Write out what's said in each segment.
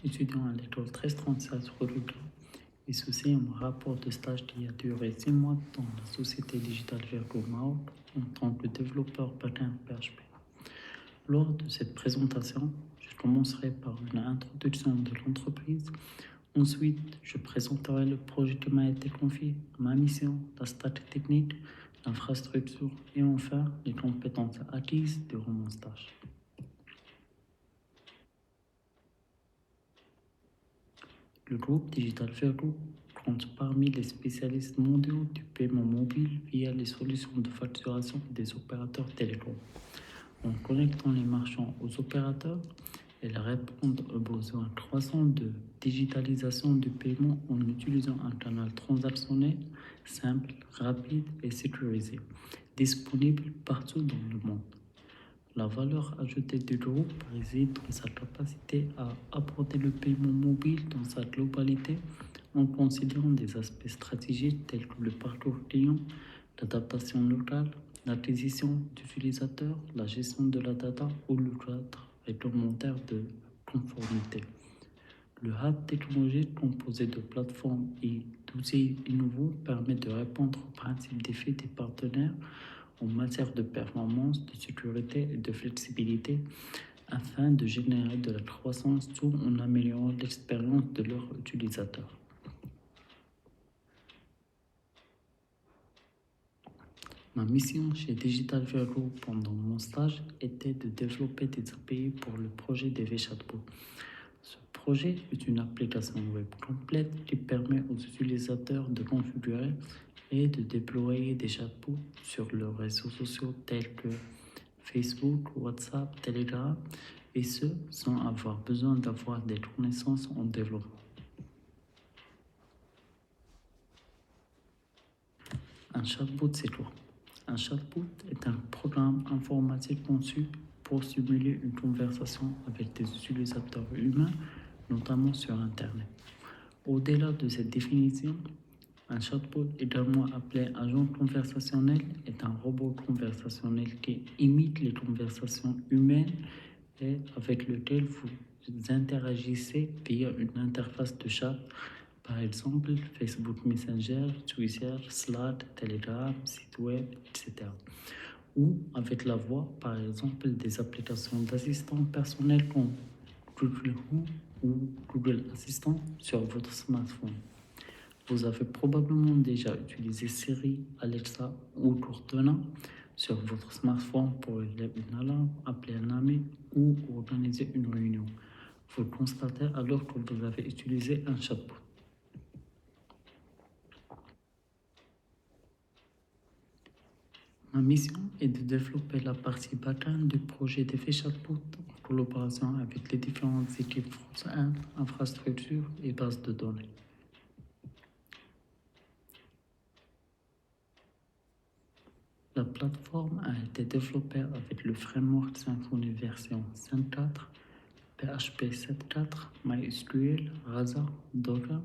étudiant à l'école 1337 Redoublant, et ceci est mon rapport de stage qui a duré 6 mois dans la société digitale Virgo Maroc en tant que développeur backend PHP. Lors de cette présentation, je commencerai par une introduction de l'entreprise. Ensuite, je présenterai le projet qui m'a été confié, ma mission, la stack technique, l'infrastructure et enfin les compétences acquises durant mon stage. Le groupe Digital Virgo compte parmi les spécialistes mondiaux du paiement mobile via les solutions de facturation des opérateurs télécoms. En connectant les marchands aux opérateurs, elles répondent aux besoins croissants de digitalisation du paiement en utilisant un canal transactionnel simple, rapide et sécurisé, disponible partout dans le monde. La valeur ajoutée du groupe réside dans sa capacité à aborder le paiement mobile dans sa globalité en considérant des aspects stratégiques tels que le parcours client, l'adaptation locale, l'acquisition d'utilisateurs, la gestion de la data ou le cadre réglementaire de conformité. Le hub technologique composé de plateformes et d'outils innovants permet de répondre aux principes d'effet des partenaires en matière de performance, de sécurité et de flexibilité afin de générer de la croissance tout en améliorant l'expérience de leurs utilisateurs. Ma mission chez Digital Virgo pendant mon stage était de développer des API pour le projet DV Chatbot. Ce projet est une application web complète qui permet aux utilisateurs de configurer et de déployer des chatbots sur leurs réseaux sociaux tels que Facebook, WhatsApp, Telegram, et ce sans avoir besoin d'avoir des connaissances en développement. Un chatbot, c'est quoi? Un chatbot est un programme informatique conçu pour simuler une conversation avec des utilisateurs humains, notamment sur Internet. Au-delà de cette définition, un chatbot, également appelé agent conversationnel, est un robot conversationnel qui imite les conversations humaines et avec lequel vous interagissez via une interface de chat, par exemple Facebook Messenger, Twitter, Slack, Telegram, site web, etc. Ou avec la voix, par exemple des applications d'assistants personnels comme Google Home ou Google Assistant sur votre smartphone. Vous avez probablement déjà utilisé Siri, Alexa ou Cortana sur votre smartphone pour élever une alarme, appeler un ami ou organiser une réunion. Vous constatez alors que vous avez utilisé un chatbot. Ma mission est de développer la partie back-end du projet d'effet chatbot en collaboration avec les différentes équipes front-end, infrastructure et bases de données. La plateforme a été développée avec le framework Symfony version 5.4, PHP 7.4, MySQL, Rasa, Docker,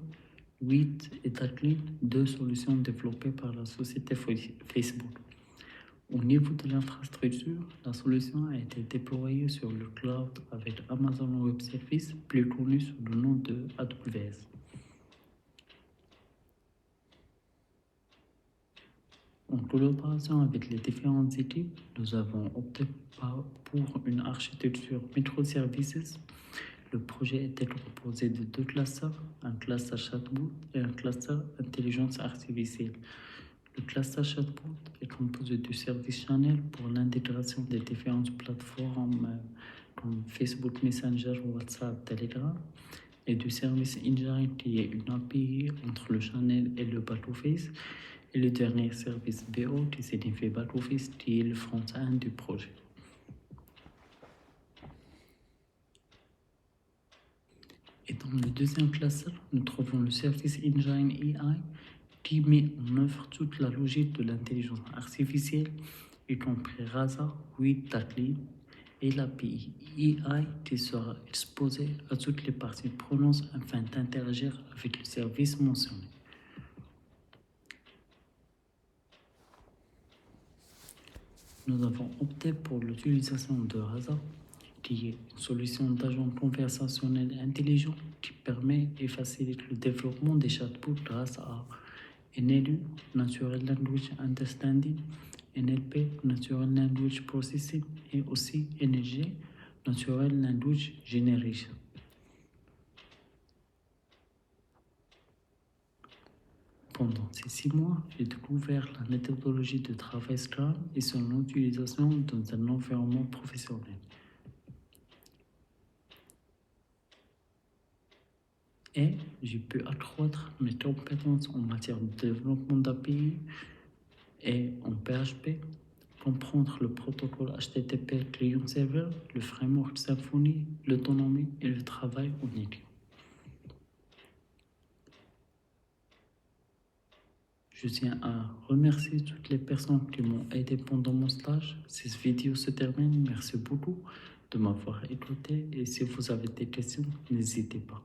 8 et Tatlin, deux solutions développées par la société Facebook. Au niveau de l'infrastructure, la solution a été déployée sur le cloud avec Amazon Web Services, plus connu sous le nom de AWS. En collaboration avec les différentes équipes, nous avons opté pour une architecture microservices. Le projet était composé de deux clusters, un cluster chatbot et un cluster intelligence artificielle. Le cluster chatbot est composé de services channel pour l'intégration des différentes plateformes comme Facebook Messenger, WhatsApp, Telegram, et du service engine qui est une API entre le channel et le back-office, et le dernier service BO qui signifie back-office qui est le front-end du projet. Et dans le deuxième cluster, nous trouvons le service engine AI qui met en œuvre toute la logique de l'intelligence artificielle, y compris Rasa, 8, Tatlin, et l'API AI qui sera exposée à toutes les parties prenantes afin d'interagir avec le service mentionné. Nous avons opté pour l'utilisation de Rasa qui est une solution d'agent conversationnel intelligent qui permet et facilite le développement des chatbots grâce à NLU, Natural Language Understanding, NLP, Natural Language Processing, et aussi NLG, Natural Language Generation. Pendant ces 6 mois, j'ai découvert la méthodologie de travail Scrum et son utilisation dans un environnement professionnel. Et j'ai pu accroître mes compétences en matière de développement d'API et en PHP, comprendre le protocole HTTP client-serveur, le framework Symfony, l'autonomie et le travail en équipe. Je tiens à remercier toutes les personnes qui m'ont aidé pendant mon stage. Cette vidéo se termine. Merci beaucoup de m'avoir écouté et si vous avez des questions, n'hésitez pas.